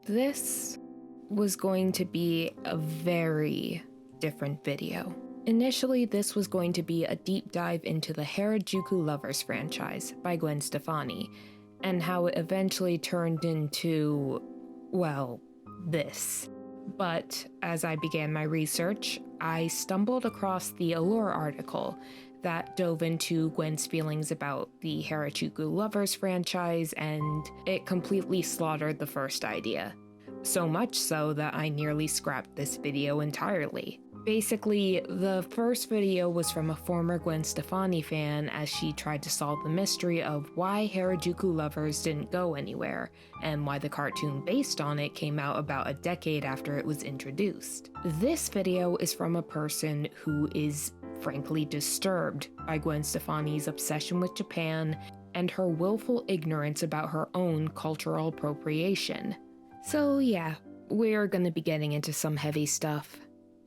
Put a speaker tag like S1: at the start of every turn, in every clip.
S1: This was going to be a very different video. Initially, this was going to be a deep dive into the Harajuku Lovers franchise by Gwen Stefani, and how it eventually turned into, well, this. But as I began my research, I stumbled across the Allure article that dove into Gwen's feelings about the Harajuku Lovers franchise, and it completely slaughtered the first idea. So much so that I nearly scrapped this video entirely. Basically, the first video was from a former Gwen Stefani fan as she tried to solve the mystery of why Harajuku Lovers didn't go anywhere, and why the cartoon based on it came out about a decade after it was introduced. This video is from a person who is frankly disturbed by Gwen Stefani's obsession with Japan and her willful ignorance about her own cultural appropriation. So yeah, we're gonna be getting into some heavy stuff.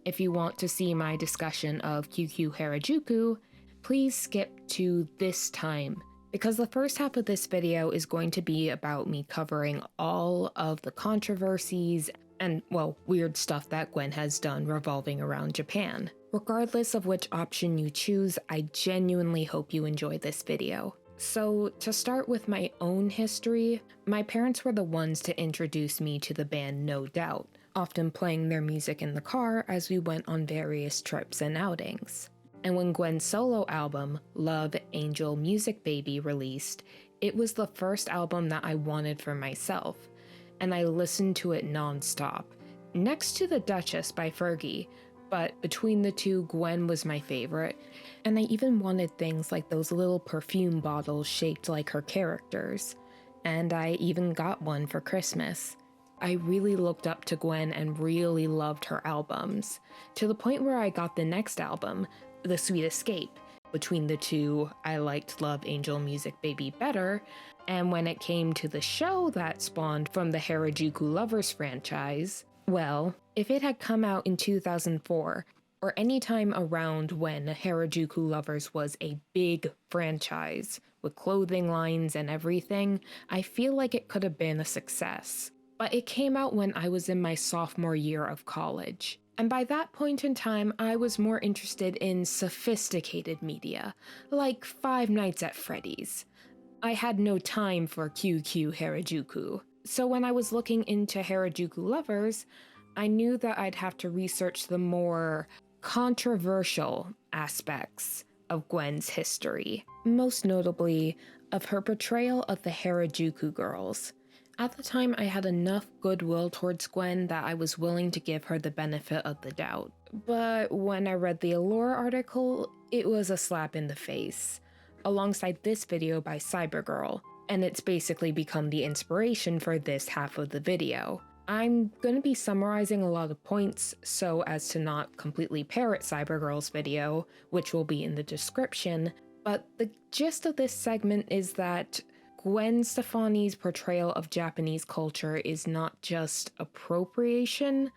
S1: If you want to see my discussion of QQ Harajuku, please skip to this time, because the first half of this video is going to be about me covering all of the controversies and, well, weird stuff that Gwen has done revolving around Japan. Regardless of which option you choose, I genuinely hope you enjoy this video. So, to start with my own history, my parents were the ones to introduce me to the band No Doubt, often playing their music in the car as we went on various trips and outings. And when Gwen's solo album, Love, Angel, Music Baby, released, it was the first album that I wanted for myself, and I listened to it non-stop. Next to The Duchess by Fergie, but between the two, Gwen was my favorite, and I even wanted things like those little perfume bottles shaped like her characters, and I even got one for Christmas. I really looked up to Gwen and really loved her albums, to the point where I got the next album, The Sweet Escape. Between the two, I liked Love, Angel, Music Baby better, and when it came to the show that spawned from the Harajuku Lovers franchise, well, if it had come out in 2004, or any time around when Harajuku Lovers was a big franchise, with clothing lines and everything, I feel like it could have been a success. But it came out when I was in my sophomore year of college. And by that point in time, I was more interested in sophisticated media, like Five Nights at Freddy's. I had no time for QQ Harajuku. So when I was looking into Harajuku Lovers, I knew that I'd have to research the more controversial aspects of Gwen's history, most notably of her portrayal of the Harajuku girls. At the time, I had enough goodwill towards Gwen that I was willing to give her the benefit of the doubt. But when I read the Allure article, it was a slap in the face, alongside this video by Cybergirl, and it's basically become the inspiration for this half of the video. I'm going to be summarizing a lot of points so as to not completely parrot Cybergirl's video, which will be in the description, but the gist of this segment is that Gwen Stefani's portrayal of Japanese culture is not just appropriation,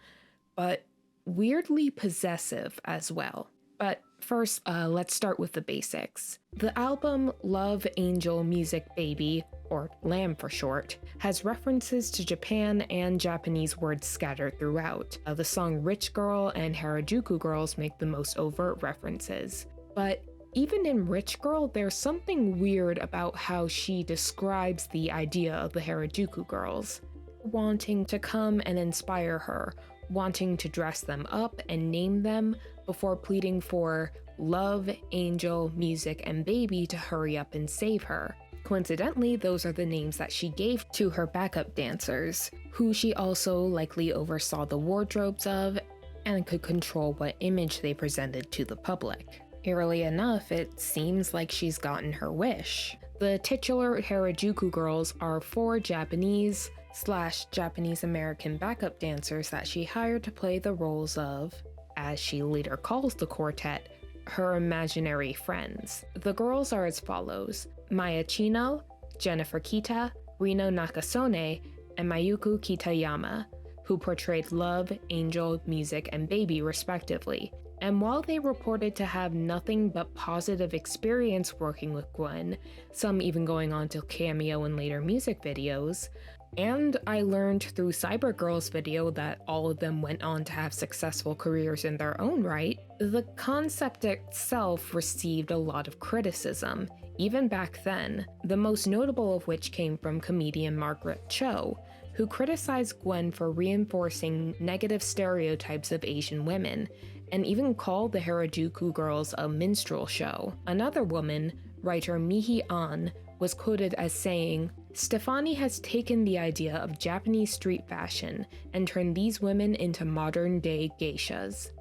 S1: but weirdly possessive as well. But first, let's start with the basics. The album Love, Angel, Music Baby, or LAM for short, has references to Japan and Japanese words scattered throughout. The song Rich Girl and Harajuku Girls make the most overt references. But even in Rich Girl, there's something weird about how she describes the idea of the Harajuku girls. Wanting to come and inspire her, wanting to dress them up and name them before pleading for Love, Angel, Music, and Baby to hurry up and save her. Coincidentally, those are the names that she gave to her backup dancers, who she also likely oversaw the wardrobes of and could control what image they presented to the public. Eerily enough, it seems like she's gotten her wish. The titular Harajuku girls are 4 Japanese/Japanese American backup dancers that she hired to play the roles of, as she later calls the quartet, her imaginary friends. The girls are as follows: Maya Chino, Jennifer Kita, Rino Nakasone, and Mayuko Kitayama, who portrayed Love, Angel, Music, and Baby respectively. And while they reported to have nothing but positive experience working with Gwen, some even going on to cameo in later music videos, And I learned through Cybergirl's video that all of them went on to have successful careers in their own right. The concept itself received a lot of criticism, even back then, the most notable of which came from comedian Margaret Cho, who criticized Gwen for reinforcing negative stereotypes of Asian women, and even called the Harajuku girls a minstrel show. Another woman, writer Mihi An, was quoted as saying, "Stefani has taken the idea of Japanese street fashion and turned these women into modern-day geishas."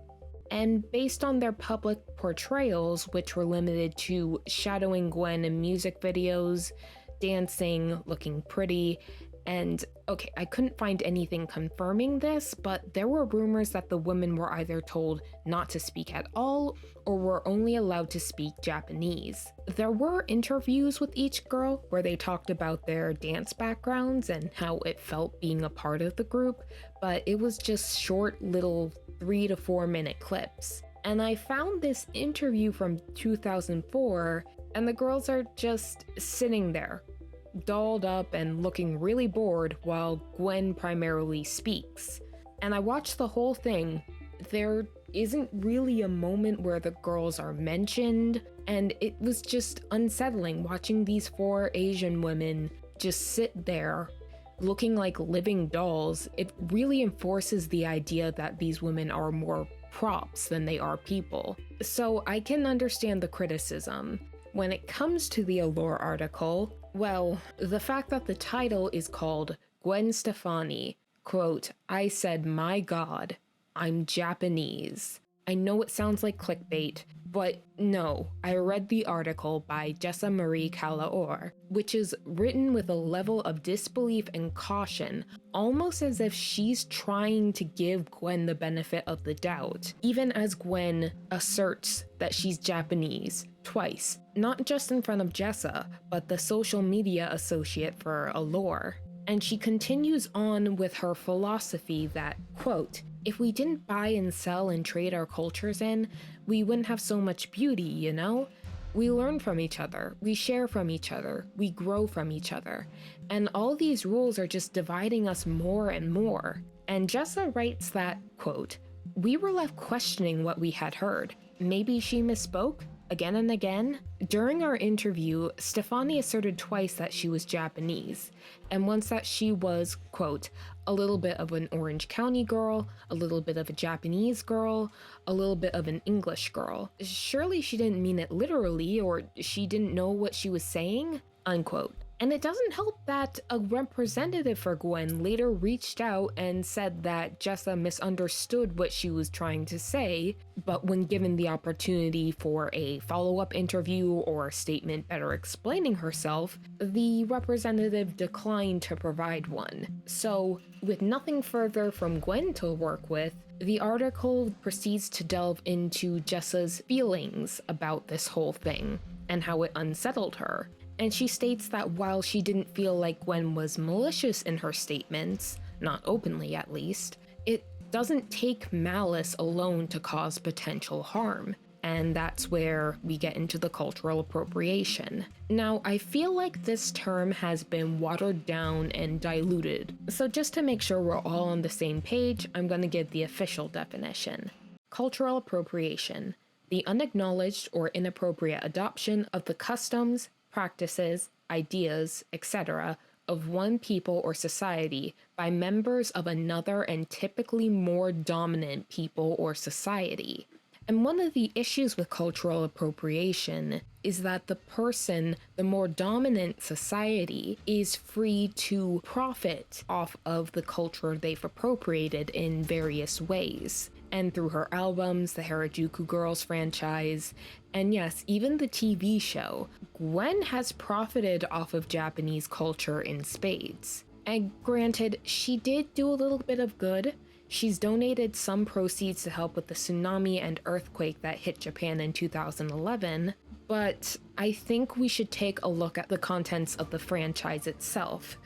S1: And based on their public portrayals, which were limited to shadowing Gwen in music videos, dancing, looking pretty, and okay, I couldn't find anything confirming this, but there were rumors that the women were either told not to speak at all or were only allowed to speak Japanese. There were interviews with each girl where they talked about their dance backgrounds and how it felt being a part of the group, but it was just short little 3 to 4 minute clips. And I found this interview from 2004, and the girls are just sitting there, dolled up and looking really bored while Gwen primarily speaks. And I watched the whole thing. There isn't really a moment where the girls are mentioned, and it was just unsettling watching these 4 Asian women just sit there looking like living dolls. It really enforces the idea that these women are more props than they are people. So I can understand the criticism. When it comes to the Allure article, well, the fact that the title is called Gwen Stefani, quote, "I said, my God, I'm Japanese." I know it sounds like clickbait, but no, I read the article by Jessa Marie Calaor, which is written with a level of disbelief and caution, almost as if she's trying to give Gwen the benefit of the doubt, even as Gwen asserts that she's Japanese twice, not just in front of Jessa, but the social media associate for Allure. And she continues on with her philosophy that, quote, "If we didn't buy and sell and trade our cultures in, we wouldn't have so much beauty, you know? We learn from each other, we share from each other, we grow from each other. And all these rules are just dividing us more and more." And Jessa writes that, quote, "We were left questioning what we had heard. Maybe she misspoke? Again and again?" During our interview, Stefani asserted twice that she was Japanese, and once that she was, quote, "a little bit of an Orange County girl, a little bit of a Japanese girl, a little bit of an English girl. Surely she didn't mean it literally, or she didn't know what she was saying?" Unquote. And it doesn't help that a representative for Gwen later reached out and said that Jessa misunderstood what she was trying to say, but when given the opportunity for a follow-up interview or a statement better explaining herself, the representative declined to provide one. So, with nothing further from Gwen to work with, the article proceeds to delve into Jessa's feelings about this whole thing and how it unsettled her. And she states that while she didn't feel like Gwen was malicious in her statements, not openly at least, it doesn't take malice alone to cause potential harm. And that's where we get into the cultural appropriation. Now, I feel like this term has been watered down and diluted, so just to make sure we're all on the same page, I'm going to give the official definition. Cultural appropriation: the unacknowledged or inappropriate adoption of the customs, practices, ideas, etc. of one people or society by members of another and typically more dominant people or society. And one of the issues with cultural appropriation is that the person, the more dominant society, is free to profit off of the culture they've appropriated in various ways. And through her albums, the Harajuku Girls franchise, and yes, even the TV show, Gwen has profited off of Japanese culture in spades. And granted, she did do a little bit of good. She's donated some proceeds to help with the tsunami and earthquake that hit Japan in 2011, but I think we should take a look at the contents of the franchise itself,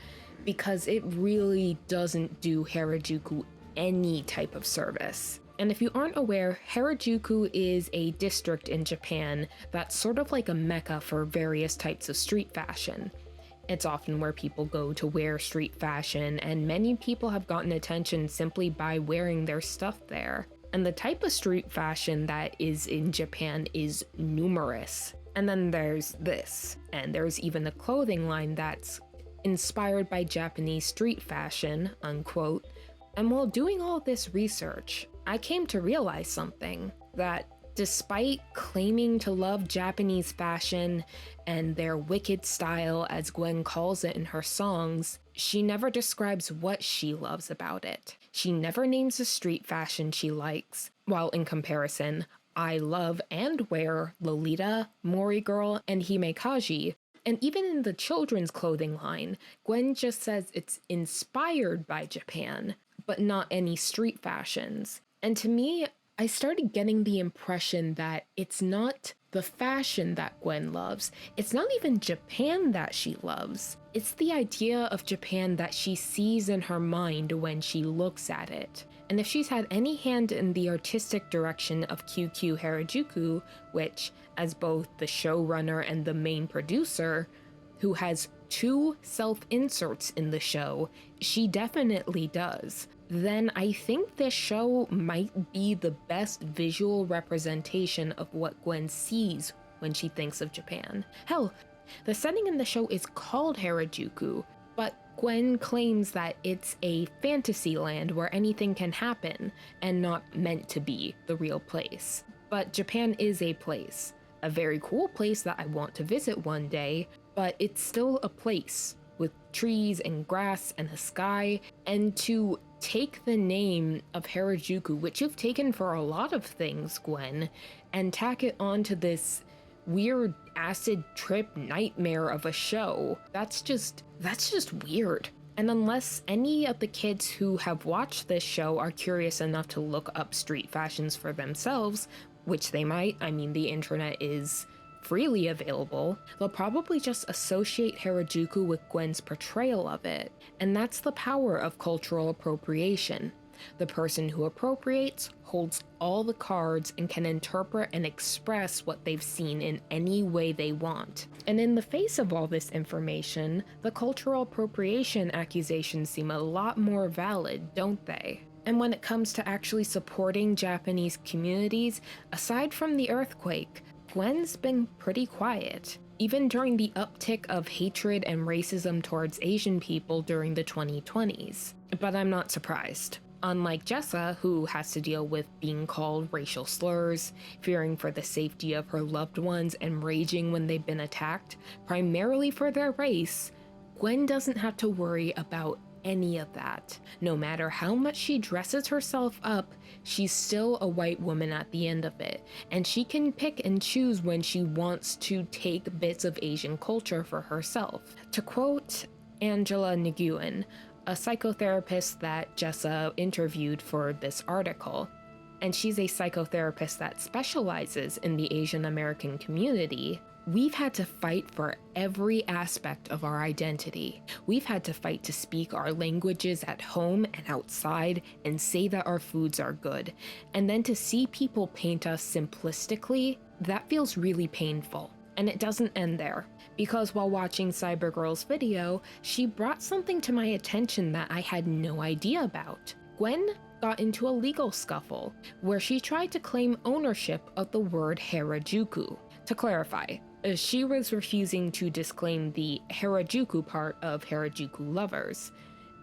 S1: because it really doesn't do Harajuku any type of service. And if you aren't aware, Harajuku is a district in Japan that's sort of like a mecca for various types of street fashion. It's often where people go to wear street fashion, and many people have gotten attention simply by wearing their stuff there. And the type of street fashion that is in Japan is numerous. And then there's this, and there's even a clothing line that's inspired by Japanese street fashion, unquote. And while doing all this research, I came to realize something, that despite claiming to love Japanese fashion and their wicked style, as Gwen calls it in her songs, she never describes what she loves about it. She never names the street fashion she likes, while in comparison, I love and wear Lolita, Mori Girl, and Himekaji. And even in the children's clothing line, Gwen just says it's inspired by Japan, but not any street fashions. And to me, I started getting the impression that it's not the fashion that Gwen loves. It's not even Japan that she loves. It's the idea of Japan that she sees in her mind when she looks at it. And if she's had any hand in the artistic direction of QQ Harajuku, which, as both the showrunner and the main producer, who has 2 self-inserts in the show, she definitely does, then I think this show might be the best visual representation of what Gwen sees when she thinks of Japan. Hell, the setting in the show is called Harajuku, but Gwen claims that it's a fantasy land where anything can happen and not meant to be the real place. But Japan is a place, a very cool place that I want to visit one day, but it's still a place with trees and grass and a sky, and to take the name of Harajuku, which you've taken for a lot of things, Gwen, and tack it onto this weird acid trip nightmare of a show, that's just weird. And unless any of the kids who have watched this show are curious enough to look up street fashions for themselves, which they might, I mean, the internet is freely available, they'll probably just associate Harajuku with Gwen's portrayal of it. And that's the power of cultural appropriation. The person who appropriates holds all the cards and can interpret and express what they've seen in any way they want. And in the face of all this information, the cultural appropriation accusations seem a lot more valid, don't they? And when it comes to actually supporting Japanese communities, aside from the earthquake, Gwen's been pretty quiet, even during the uptick of hatred and racism towards Asian people during the 2020s. But I'm not surprised. Unlike Jessa, who has to deal with being called racial slurs, fearing for the safety of her loved ones, and raging when they've been attacked, primarily for their race, Gwen doesn't have to worry about any of that. No matter how much she dresses herself up, she's still a white woman at the end of it, and she can pick and choose when she wants to take bits of Asian culture for herself. To quote Angela Nguyen, a psychotherapist that Jessa interviewed for this article, and she's a psychotherapist that specializes in the Asian American community, we've had to fight for every aspect of our identity. We've had to fight to speak our languages at home and outside and say that our foods are good. And then to see people paint us simplistically, that feels really painful. And it doesn't end there. Because while watching Cybergirl's video, she brought something to my attention that I had no idea about. Gwen got into a legal scuffle where she tried to claim ownership of the word Harajuku. To clarify, she was refusing to disclaim the Harajuku part of Harajuku Lovers,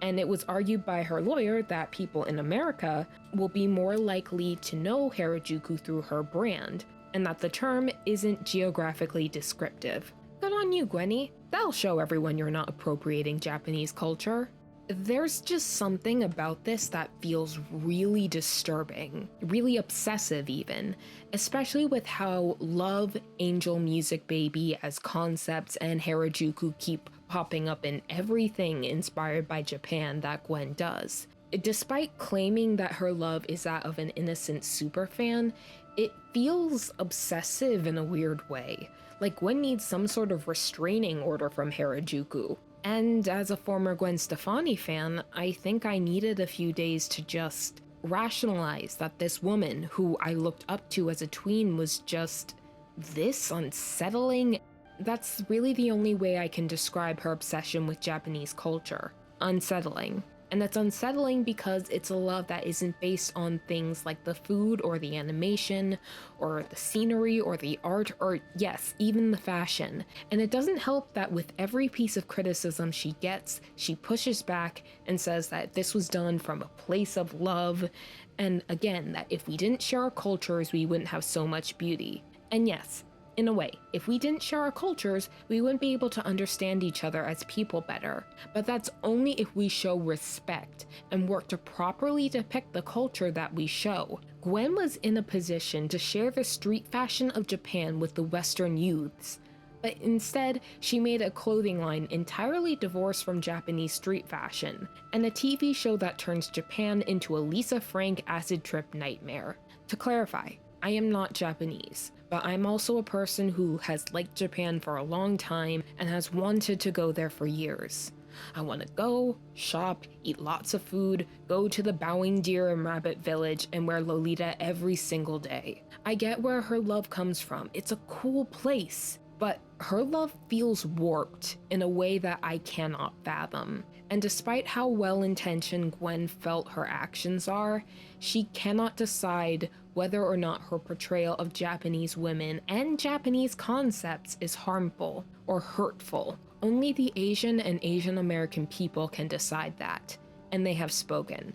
S1: and it was argued by her lawyer that people in America will be more likely to know Harajuku through her brand, and that the term isn't geographically descriptive. Good on you, Gwenny. That'll show everyone you're not appropriating Japanese culture. There's just something about this that feels really disturbing, really obsessive even, especially with how Love, Angel Music Baby as concepts and Harajuku keep popping up in everything inspired by Japan that Gwen does. Despite claiming that her love is that of an innocent superfan, it feels obsessive in a weird way, like Gwen needs some sort of restraining order from Harajuku. And as a former Gwen Stefani fan, I think I needed a few days to just rationalize that this woman, who I looked up to as a tween, was just this unsettling That's really the only way I can describe her obsession with Japanese culture. Unsettling. And it's unsettling because it's a love that isn't based on things like the food or the animation or the scenery or the art or, yes, even the fashion. And it doesn't help that with every piece of criticism she gets, she pushes back and says that this was done from a place of love. And again, that if we didn't share our cultures, we wouldn't have so much beauty. And yes, in a way, if we didn't share our cultures, we wouldn't be able to understand each other as people better. But that's only if we show respect and work to properly depict the culture that we show. Gwen was in a position to share the street fashion of Japan with the Western youths. But instead, she made a clothing line entirely divorced from Japanese street fashion, and a TV show that turns Japan into a Lisa Frank acid trip nightmare. To clarify, I am not Japanese, but I'm also a person who has liked Japan for a long time and has wanted to go there for years. I want to go, shop, eat lots of food, go to the bowing deer and rabbit village, and wear Lolita every single day. I get where her love comes from. It's a cool place, but her love feels warped in a way that I cannot fathom. And despite how well-intentioned Gwen felt her actions are, she cannot decide whether or not her portrayal of Japanese women and Japanese concepts is harmful or hurtful. Only the Asian and Asian American people can decide that, and they have spoken.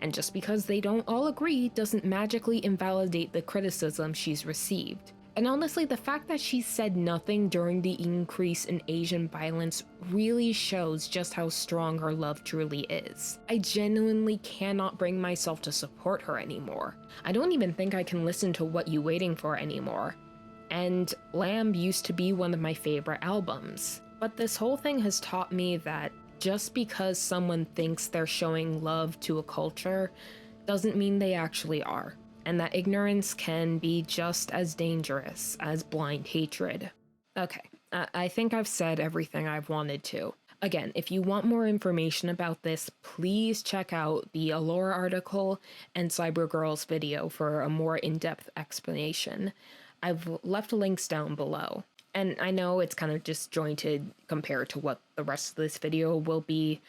S1: And just because they don't all agree doesn't magically invalidate the criticism she's received. And honestly, the fact that she said nothing during the increase in Asian violence really shows just how strong her love truly is. I genuinely cannot bring myself to support her anymore. I don't even think I can listen to What You Waiting For anymore. And Lamb used to be one of my favorite albums. But this whole thing has taught me that just because someone thinks they're showing love to a culture doesn't mean they actually are. And that ignorance can be just as dangerous as blind hatred. Okay, I think I've said everything I've wanted to. Again, if you want more information about this, please check out the Allure article and Cybergirl's video for a more in-depth explanation. I've left links down below. And I know it's kind of disjointed compared to what the rest of this video will be,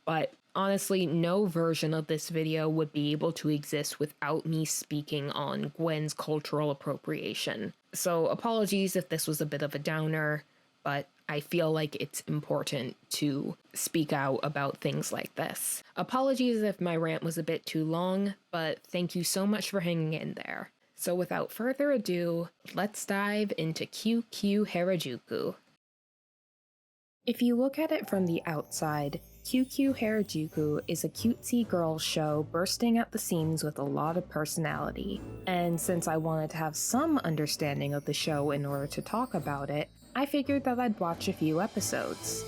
S1: but honestly, no version of this video would be able to exist without me speaking on Gwen's cultural appropriation. So apologies if this was a bit of a downer, but I feel like it's important to speak out about things like this. Apologies if my rant was a bit too long, but thank you so much for hanging in there. So without further ado, let's dive into QQ Harajuku. If you look at it from the outside, QQ Harajuku is a cutesy girls show bursting at the seams with a lot of personality. And since I wanted to have some understanding of the show in order to talk about it, I figured that I'd watch a few episodes.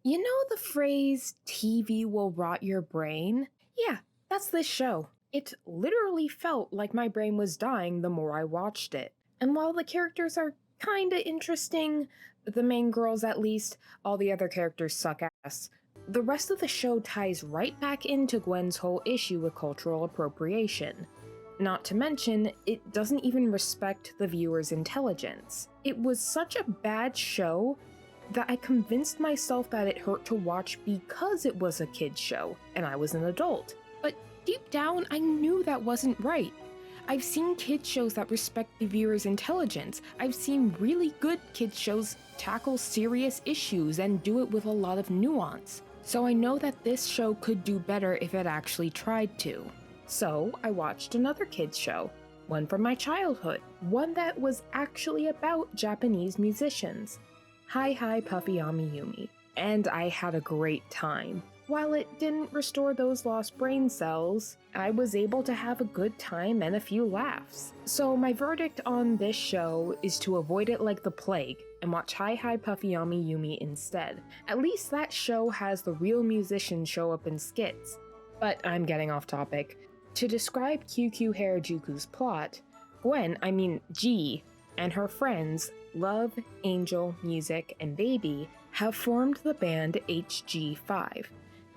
S1: You know the phrase, TV will rot your brain? Yeah, that's this show. It literally felt like my brain was dying the more I watched it. And while the characters are kinda interesting, the main girls at least, all the other characters suck ass, the rest of the show ties right back into Gwen's whole issue with cultural appropriation. Not to mention, it doesn't even respect the viewer's intelligence. It was such a bad show that I convinced myself that it hurt to watch because it was a kid's show, and I was an adult. But deep down, I knew that wasn't right. I've seen kids shows that respect the viewer's intelligence. I've seen really good kids shows tackle serious issues and do it with a lot of nuance. So I know that this show could do better if it actually tried to. So I watched another kids show, one from my childhood, one that was actually about Japanese musicians, Hi Hi Puffy Ami Yumi, and I had a great time. While it didn't restore those lost brain cells, I was able to have a good time and a few laughs. So my verdict on this show is to avoid it like the plague and watch Hi Hi Puffy Ami Yumi instead. At least that show has the real musicians show up in skits. But I'm getting off topic. To describe QQ Harajuku's plot, G, and her friends, Love, Angel, Music, and Baby, have formed the band HG5.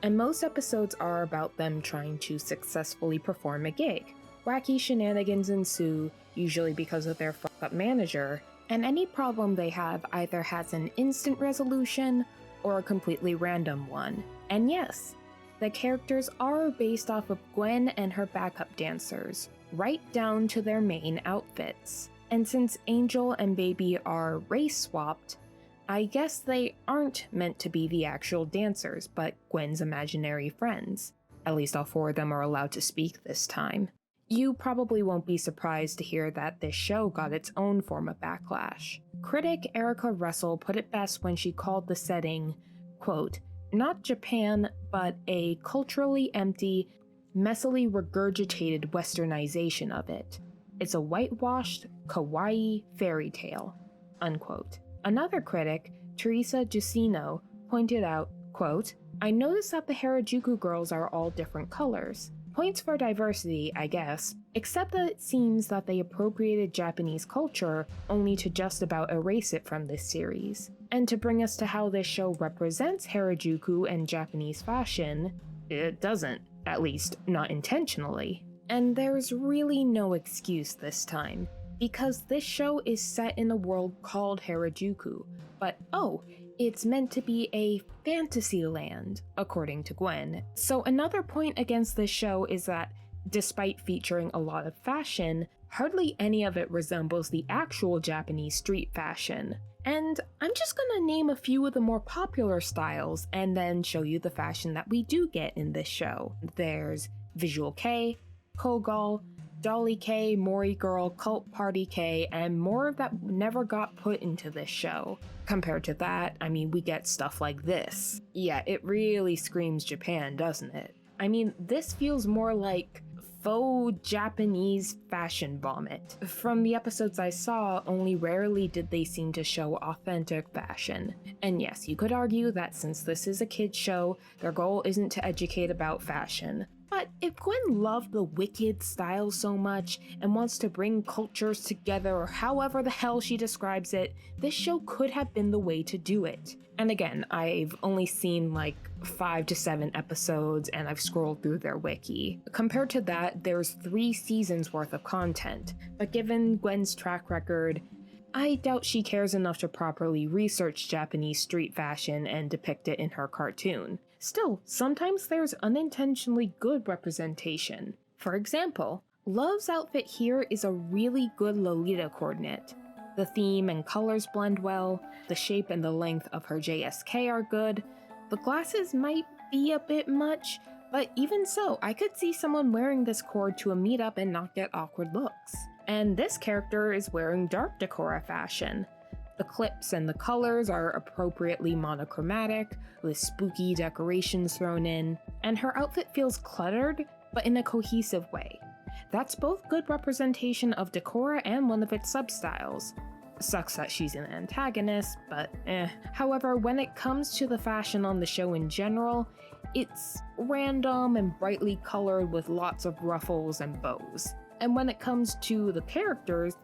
S1: And most episodes are about them trying to successfully perform a gig. Wacky shenanigans ensue, usually because of their fuck-up manager, and any problem they have either has an instant resolution or a completely random one. And yes, the characters are based off of Gwen and her backup dancers, right down to their main outfits. And since Angel and Baby are race swapped, I guess they aren't meant to be the actual dancers, but Gwen's imaginary friends. At least all 4 of them are allowed to speak this time. You probably won't be surprised to hear that this show got its own form of backlash. Critic Erica Russell put it best when she called the setting, quote, "not Japan, but a culturally empty, messily regurgitated westernization of it. It's a whitewashed, kawaii fairy tale," unquote. Another critic, Teresa Giussino, pointed out, quote, "I noticed that the Harajuku girls are all different colors. Points for diversity, I guess, except that it seems that they appropriated Japanese culture only to just about erase it from this series. And to bring us to how this show represents Harajuku and Japanese fashion, it doesn't, at least not intentionally. And there's really no excuse this time, because this show is set in a world called Harajuku, but it's meant to be a fantasy land, according to Gwen. So another point against this show is that, despite featuring a lot of fashion, hardly any of it resembles the actual Japanese street fashion. And I'm just gonna name a few of the more popular styles and then show you the fashion that we do get in this show. There's Visual K, Kogal, Dolly K, Mori Girl, Cult Party K, and more that never got put into this show. Compared to that, I mean, we get stuff like this. Yeah, it really screams Japan, doesn't it? I mean, this feels more like faux Japanese fashion vomit. From the episodes I saw, only rarely did they seem to show authentic fashion. And yes, you could argue that since this is a kids show, their goal isn't to educate about fashion. But if Gwen loved the Wicked style so much and wants to bring cultures together, or however the hell she describes it, this show could have been the way to do it. And again, I've only seen like 5 to 7 episodes and I've scrolled through their wiki. Compared to that, there's 3 seasons worth of content, but given Gwen's track record, I doubt she cares enough to properly research Japanese street fashion and depict it in her cartoon. Still, sometimes there's unintentionally good representation. For example, Love's outfit here is a really good Lolita coordinate. The theme and colors blend well, the shape and the length of her JSK are good, the glasses might be a bit much, but even so, I could see someone wearing this cord to a meetup and not get awkward looks. And this character is wearing dark Decora fashion. The clips and the colors are appropriately monochromatic, with spooky decorations thrown in, and her outfit feels cluttered, but in a cohesive way. That's both good representation of Decora and one of its substyles. Sucks that she's an antagonist, but However, when it comes to the fashion on the show in general, it's random and brightly colored with lots of ruffles and bows. And when it comes to the characters,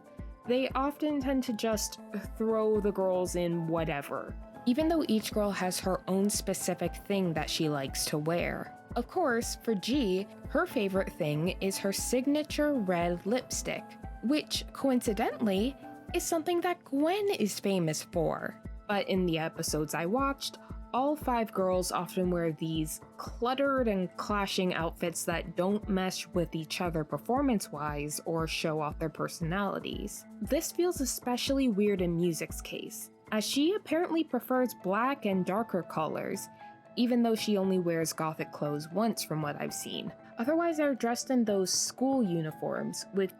S1: they often tend to just throw the girls in whatever, even though each girl has her own specific thing that she likes to wear. Of course, for G, her favorite thing is her signature red lipstick, which, coincidentally, is something that Gwen is famous for. But in the episodes I watched, all 5 girls often wear these cluttered and clashing outfits that don't mesh with each other performance-wise or show off their personalities. This feels especially weird in Music's case, as she apparently prefers black and darker colors, even though she only wears gothic clothes once from what I've seen. Otherwise they're dressed in those school uniforms, with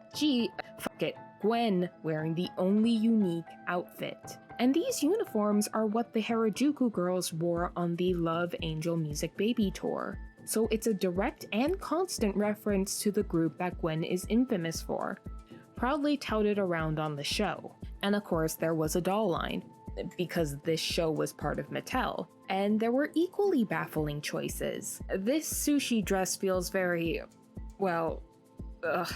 S1: Gwen wearing the only unique outfit. And these uniforms are what the Harajuku girls wore on the Love Angel Music Baby tour. So it's a direct and constant reference to the group that Gwen is infamous for, proudly touted around on the show. And of course there was a doll line, because this show was part of Mattel, and there were equally baffling choices. This sushi dress feels very, well, ugh.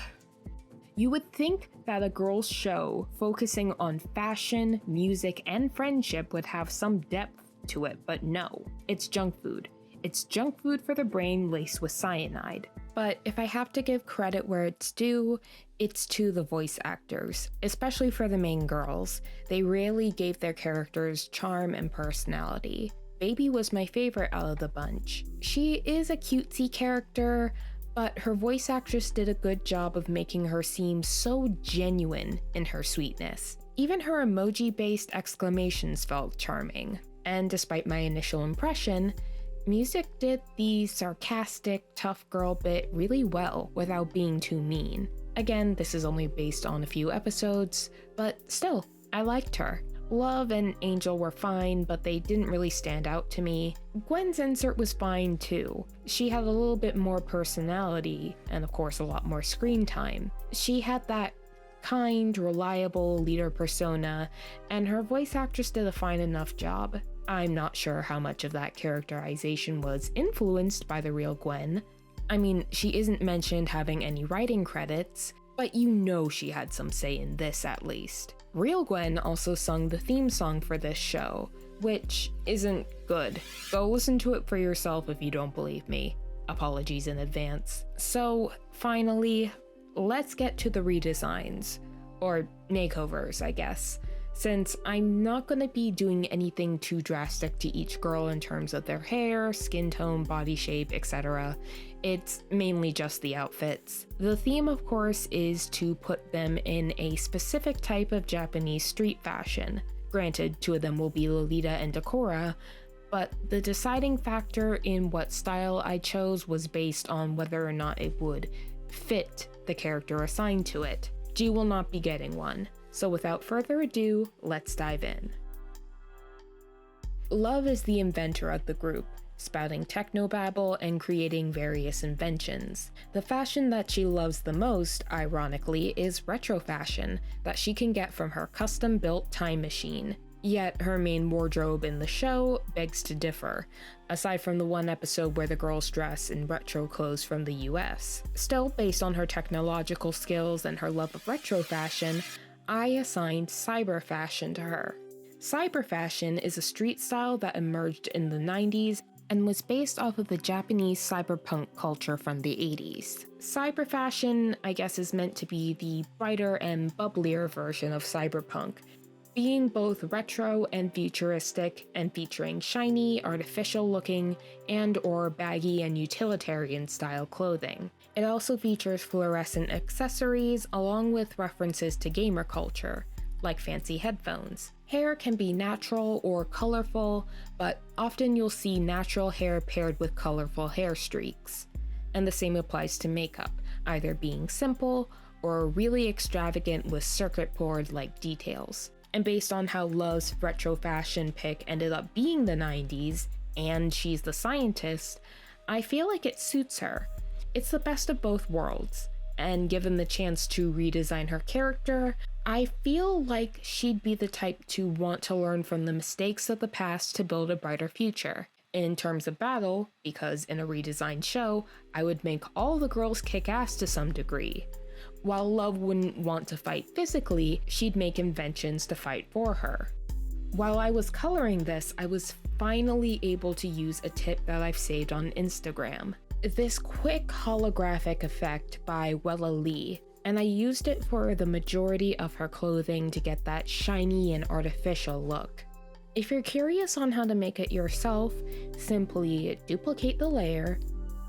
S1: You would think that a girls' show focusing on fashion, music, and friendship would have some depth to it, but no, it's junk food. It's junk food for the brain laced with cyanide. But if I have to give credit where it's due, it's to the voice actors, especially for the main girls. They really gave their characters charm and personality. Baby was my favorite out of the bunch. She is a cutesy character, but her voice actress did a good job of making her seem so genuine in her sweetness. Even her emoji-based exclamations felt charming. And despite my initial impression, music did the sarcastic, tough girl bit really well without being too mean. Again, this is only based on a few episodes, but still, I liked her. Love and Angel were fine, but they didn't really stand out to me. Gwen's insert was fine too. She had a little bit more personality, and of course a lot more screen time. She had that kind, reliable leader persona, and her voice actress did a fine enough job. I'm not sure how much of that characterization was influenced by the real Gwen. I mean, she isn't mentioned having any writing credits, but you know she had some say in this at least. Real Gwen also sung the theme song for this show, which isn't good. Go listen to it for yourself if you don't believe me. Apologies in advance. So, finally, let's get to the redesigns, or makeovers, I guess. Since I'm not going to be doing anything too drastic to each girl in terms of their hair, skin tone, body shape, etc., it's mainly just the outfits. The theme, of course, is to put them in a specific type of Japanese street fashion. Granted, two of them will be Lolita and Decora, but the deciding factor in what style I chose was based on whether or not it would fit the character assigned to it. G will not be getting one. So without further ado, let's dive in. Love is the inventor of the group, spouting technobabble and creating various inventions. The fashion that she loves the most, ironically, is retro fashion that she can get from her custom-built time machine. Yet her main wardrobe in the show begs to differ, aside from the one episode where the girls dress in retro clothes from the US. Still, based on her technological skills and her love of retro fashion, I assigned cyber fashion to her. Cyber fashion is a street style that emerged in the 90s and was based off of the Japanese cyberpunk culture from the 80s. Cyber fashion, I guess, is meant to be the brighter and bubblier version of cyberpunk, being both retro and futuristic and featuring shiny, artificial-looking, and/or baggy and utilitarian-style clothing. It also features fluorescent accessories along with references to gamer culture, like fancy headphones. Hair can be natural or colorful, but often you'll see natural hair paired with colorful hair streaks. And the same applies to makeup, either being simple or really extravagant with circuit board-like details. And based on how Love's retro fashion pick ended up being the 90s, and she's the scientist, I feel like it suits her. It's the best of both worlds, and given the chance to redesign her character, I feel like she'd be the type to want to learn from the mistakes of the past to build a brighter future. In terms of battle, because in a redesigned show, I would make all the girls kick ass to some degree. While Love wouldn't want to fight physically, she'd make inventions to fight for her. While I was coloring this, I was finally able to use a tip that I've saved on Instagram. This quick holographic effect by Wella Lee, and I used it for the majority of her clothing to get that shiny and artificial look. If you're curious on how to make it yourself, simply duplicate the layer,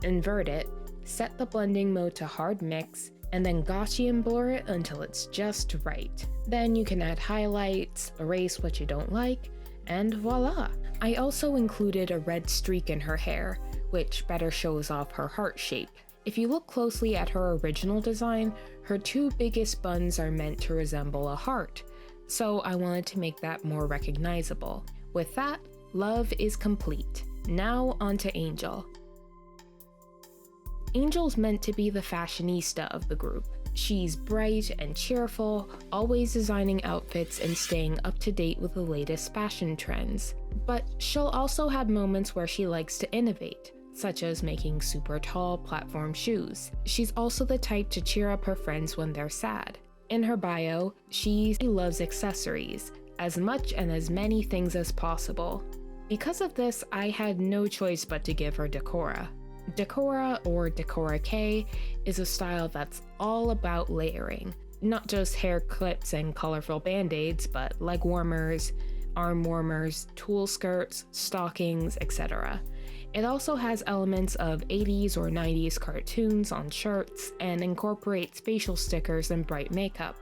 S1: invert it, set the blending mode to hard mix, and then Gaussian blur it until it's just right. Then you can add highlights, erase what you don't like, and voila! I also included a red streak in her hair, which better shows off her heart shape. If you look closely at her original design, her two biggest buns are meant to resemble a heart, so I wanted to make that more recognizable. With that, Love is complete. Now onto Angel. Angel's meant to be the fashionista of the group. She's bright and cheerful, always designing outfits and staying up to date with the latest fashion trends. But she'll also have moments where she likes to innovate, such as making super tall platform shoes. She's also the type to cheer up her friends when they're sad. In her bio, she loves accessories, as much and as many things as possible. Because of this, I had no choice but to give her Decora. Decora, or Decora K, is a style that's all about layering. Not just hair clips and colorful band-aids, but leg warmers, arm warmers, tulle skirts, stockings, etc. It also has elements of 80s or 90s cartoons on shirts and incorporates facial stickers and bright makeup.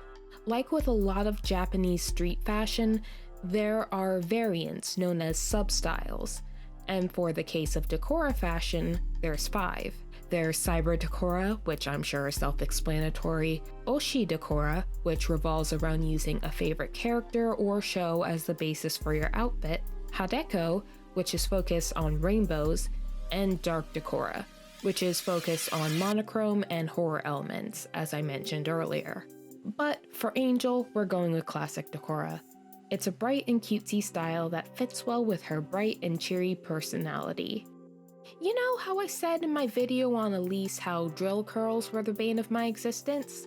S1: Like with a lot of Japanese street fashion, there are variants known as substyles, and for the case of Decora fashion, there's 5. There's Cyber Decora, which I'm sure is self-explanatory, Oshi Decora, which revolves around using a favorite character or show as the basis for your outfit, Hadeko, which is focused on rainbows, and Dark Decora, which is focused on monochrome and horror elements, as I mentioned earlier. But for Angel, we're going with Classic Decora. It's a bright and cutesy style that fits well with her bright and cheery personality. You know how I said in my video on Elise how drill curls were the bane of my existence?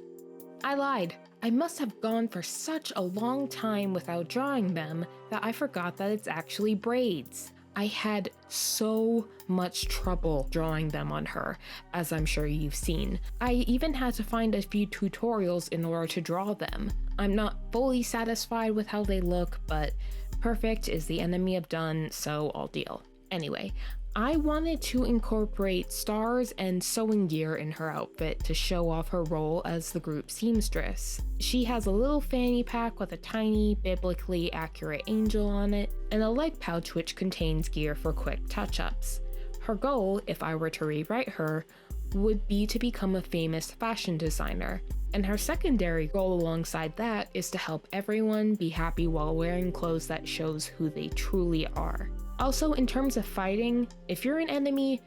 S1: I lied. I must have gone for such a long time without drawing them that I forgot that it's actually braids. I had so much trouble drawing them on her, as I'm sure you've seen. I even had to find a few tutorials in order to draw them. I'm not fully satisfied with how they look, but perfect is the enemy of done, so I'll deal. Anyway, I wanted to incorporate stars and sewing gear in her outfit to show off her role as the group seamstress. She has a little fanny pack with a tiny, biblically accurate angel on it, and a leg pouch which contains gear for quick touch-ups. Her goal, if I were to rewrite her, would be to become a famous fashion designer, and her secondary goal alongside that is to help everyone be happy while wearing clothes that shows who they truly are. Also, in terms of fighting, if you're an enemy,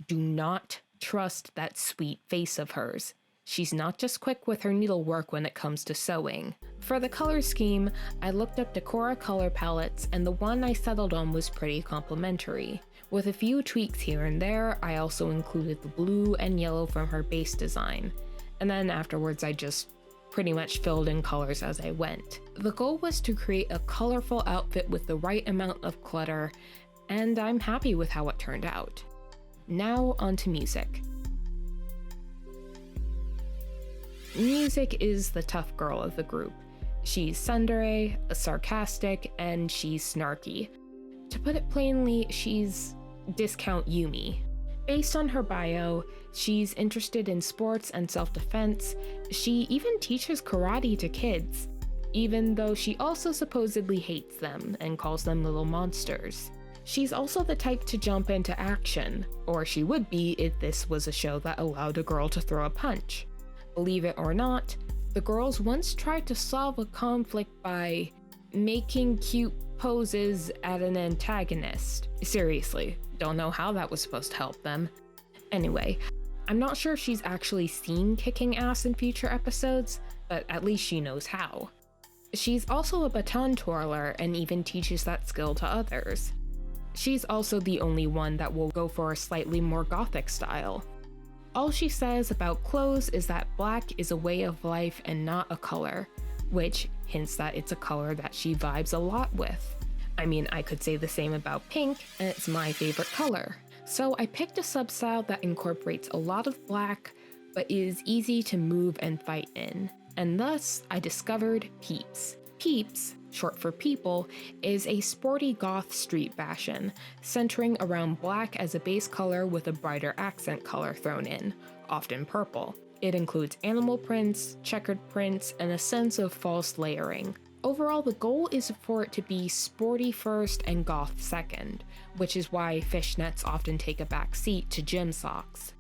S1: do not trust that sweet face of hers. She's not just quick with her needlework when it comes to sewing. For the color scheme, I looked up Decora color palettes, and the one I settled on was pretty complimentary. With a few tweaks here and there, I also included the blue and yellow from her base design. And then afterwards I just pretty much filled in colors as I went. The goal was to create a colorful outfit with the right amount of clutter, and I'm happy with how it turned out. Now onto music. Music is the tough girl of the group. She's tsundere, sarcastic, and she's snarky. To put it plainly, she's discount Yumi. Based on her bio, she's interested in sports and self-defense. She even teaches karate to kids, even though she also supposedly hates them and calls them little monsters. She's also the type to jump into action, or she would be if this was a show that allowed a girl to throw a punch. Believe it or not, the girls once tried to solve a conflict by making cute poses at an antagonist. Seriously, don't know how that was supposed to help them. Anyway, I'm not sure if she's actually seen kicking ass in future episodes, but at least she knows how. She's also a baton twirler and even teaches that skill to others. She's also the only one that will go for a slightly more gothic style. All she says about clothes is that black is a way of life and not a color, which hints that it's a color that she vibes a lot with. I mean, I could say the same about pink, and it's my favorite color. So I picked a substyle that incorporates a lot of black, but is easy to move and fight in. And thus, I discovered Peeps. Peeps, short for people, is a sporty goth street fashion, centering around black as a base color with a brighter accent color thrown in, often purple. It includes animal prints, checkered prints, and a sense of false layering. Overall, the goal is for it to be sporty first and goth second, which is why fishnets often take a back seat to gym socks.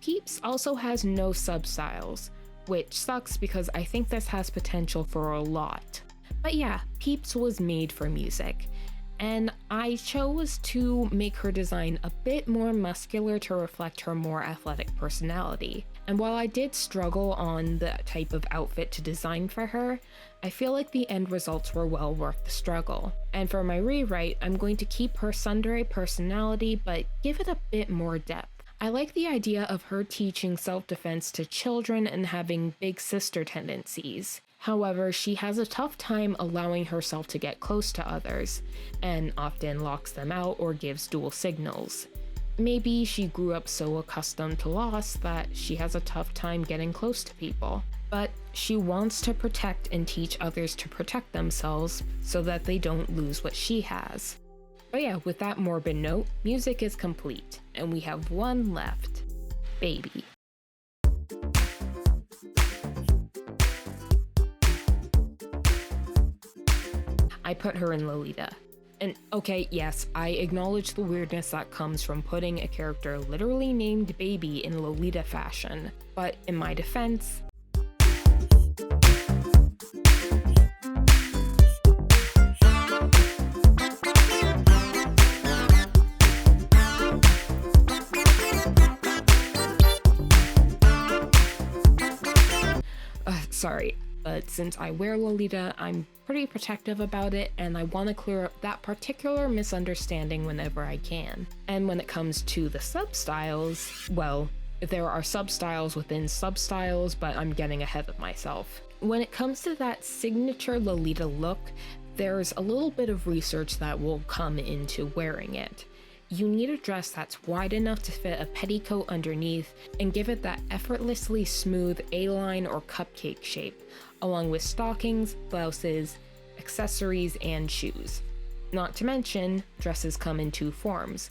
S1: Peeps also has no substyles, which sucks because I think this has potential for a lot. But yeah, Peeps was made for music, and I chose to make her design a bit more muscular to reflect her more athletic personality. And while I did struggle on the type of outfit to design for her, I feel like the end results were well worth the struggle. And for my rewrite, I'm going to keep her tsundere personality, but give it a bit more depth. I like the idea of her teaching self-defense to children and having big sister tendencies. However, she has a tough time allowing herself to get close to others, and often locks them out or gives dual signals. Maybe she grew up so accustomed to loss that she has a tough time getting close to people. But she wants to protect and teach others to protect themselves so that they don't lose what she has. But yeah, with that morbid note, music is complete, and we have one left. Baby. I put her in Lolita. And okay, yes, I acknowledge the weirdness that comes from putting a character literally named Baby in Lolita fashion, but in my defense, sorry, but since I wear Lolita, I'm pretty protective about it, and I want to clear up that particular misunderstanding whenever I can. And when it comes to the substyles, well, there are substyles within substyles, but I'm getting ahead of myself. When it comes to that signature Lolita look, there's a little bit of research that will come into wearing it. You need a dress that's wide enough to fit a petticoat underneath and give it that effortlessly smooth A-line or cupcake shape, along with stockings, blouses, accessories, and shoes. Not to mention, dresses come in two forms: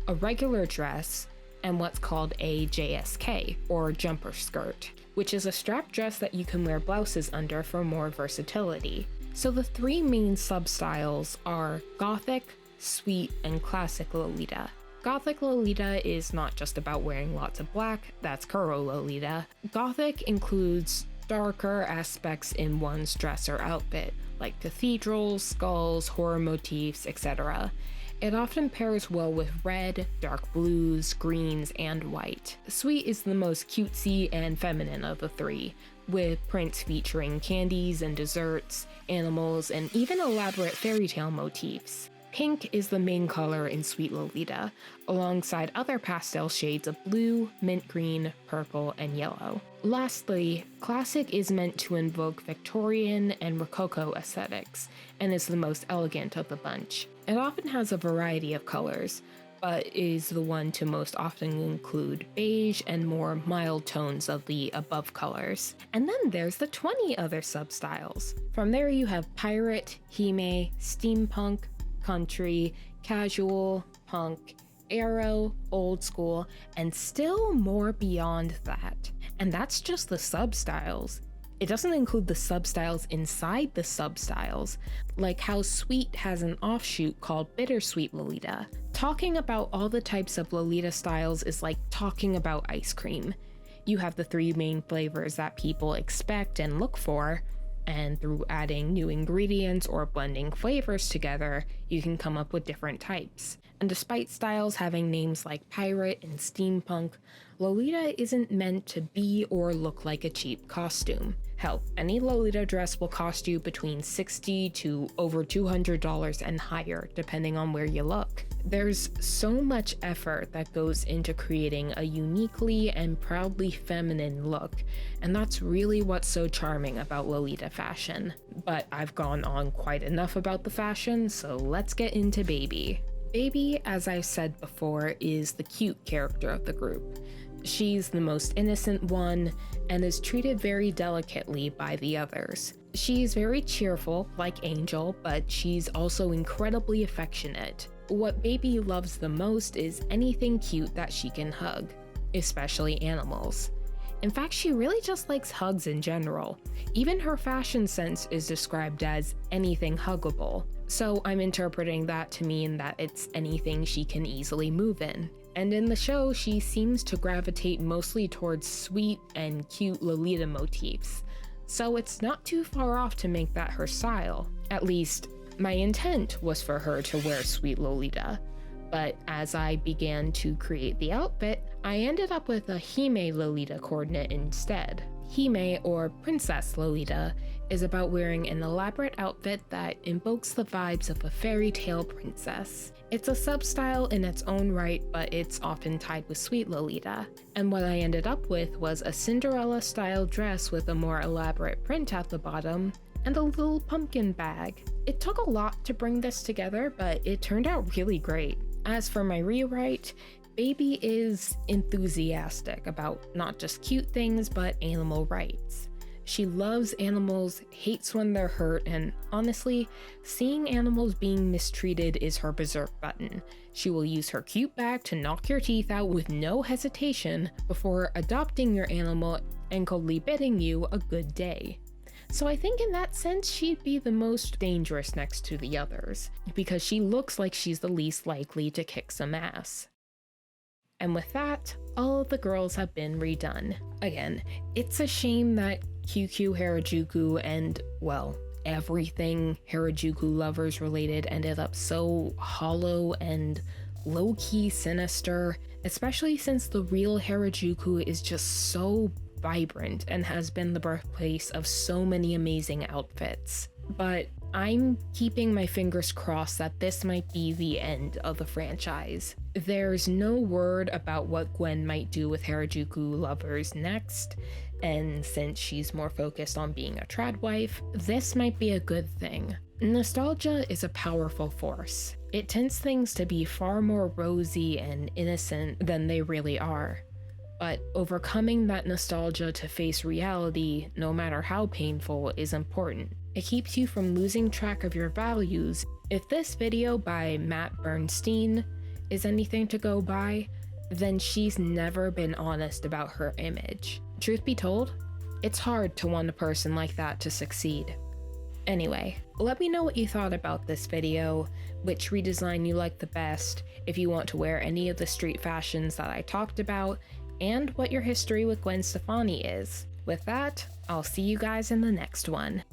S1: a regular dress and what's called a JSK, or jumper skirt, which is a strap dress that you can wear blouses under for more versatility. So the three main substyles are Gothic, Sweet, and Classic Lolita. Gothic Lolita is not just about wearing lots of black, that's Kuro Lolita. Gothic includes darker aspects in one's dress or outfit, like cathedrals, skulls, horror motifs, etc. It often pairs well with red, dark blues, greens, and white. Sweet is the most cutesy and feminine of the three, with prints featuring candies and desserts, animals, and even elaborate fairy tale motifs. Pink is the main color in Sweet Lolita, alongside other pastel shades of blue, mint green, purple, and yellow. Lastly, Classic is meant to invoke Victorian and Rococo aesthetics, and is the most elegant of the bunch. It often has a variety of colors, but is the one to most often include beige and more mild tones of the above colors. And then there's the 20 other substyles. From there you have pirate, hime, steampunk, country, casual, punk, aero, old school, and still more beyond that. And that's just the substyles. It doesn't include the substyles inside the substyles, like how Sweet has an offshoot called Bittersweet Lolita. Talking about all the types of Lolita styles is like talking about ice cream. You have the three main flavors that people expect and look for, and through adding new ingredients or blending flavors together, you can come up with different types. And despite styles having names like pirate and steampunk, Lolita isn't meant to be or look like a cheap costume. Hell, any Lolita dress will cost you between $60 to over $200 and higher, depending on where you look. There's so much effort that goes into creating a uniquely and proudly feminine look, and that's really what's so charming about Lolita fashion. But I've gone on quite enough about the fashion, so let's get into Baby. Baby, as I've said before, is the cute character of the group. She's the most innocent one and is treated very delicately by the others. She's very cheerful, like Angel, but she's also incredibly affectionate. What Baby loves the most is anything cute that she can hug, especially animals. In fact, she really just likes hugs in general. Even her fashion sense is described as anything huggable, so I'm interpreting that to mean that it's anything she can easily move in. And in the show, she seems to gravitate mostly towards sweet and cute Lolita motifs, so it's not too far off to make that her style. At least, my intent was for her to wear Sweet Lolita, but as I began to create the outfit, I ended up with a Hime Lolita coordinate instead. Hime, or Princess Lolita, is about wearing an elaborate outfit that invokes the vibes of a fairy tale princess. It's a sub-style in its own right, but it's often tied with Sweet Lolita. And what I ended up with was a Cinderella-style dress with a more elaborate print at the bottom, and a little pumpkin bag. It took a lot to bring this together, but it turned out really great. As for my rewrite, Baby is enthusiastic about not just cute things, but animal rights. She loves animals, hates when they're hurt, and honestly, seeing animals being mistreated is her berserk button. She will use her cute bag to knock your teeth out with no hesitation before adopting your animal and coldly bidding you a good day. So I think in that sense, she'd be the most dangerous next to the others, because she looks like she's the least likely to kick some ass. And with that, all of the girls have been redone. Again, it's a shame that QQ Harajuku and, well, everything Harajuku Lovers related ended up so hollow and low-key sinister, especially since the real Harajuku is just so vibrant and has been the birthplace of so many amazing outfits. But I'm keeping my fingers crossed that this might be the end of the franchise. There's no word about what Gwen might do with Harajuku Lovers next, and since she's more focused on being a trad wife, this might be a good thing. Nostalgia is a powerful force. It tends things to be far more rosy and innocent than they really are. But overcoming that nostalgia to face reality, no matter how painful, is important. It keeps you from losing track of your values. If this video by Matt Bernstein is anything to go by, then she's never been honest about her image. Truth be told, it's hard to want a person like that to succeed. Anyway, let me know what you thought about this video, which redesign you like the best, if you want to wear any of the street fashions that I talked about, and what your history with Gwen Stefani is. With that, I'll see you guys in the next one.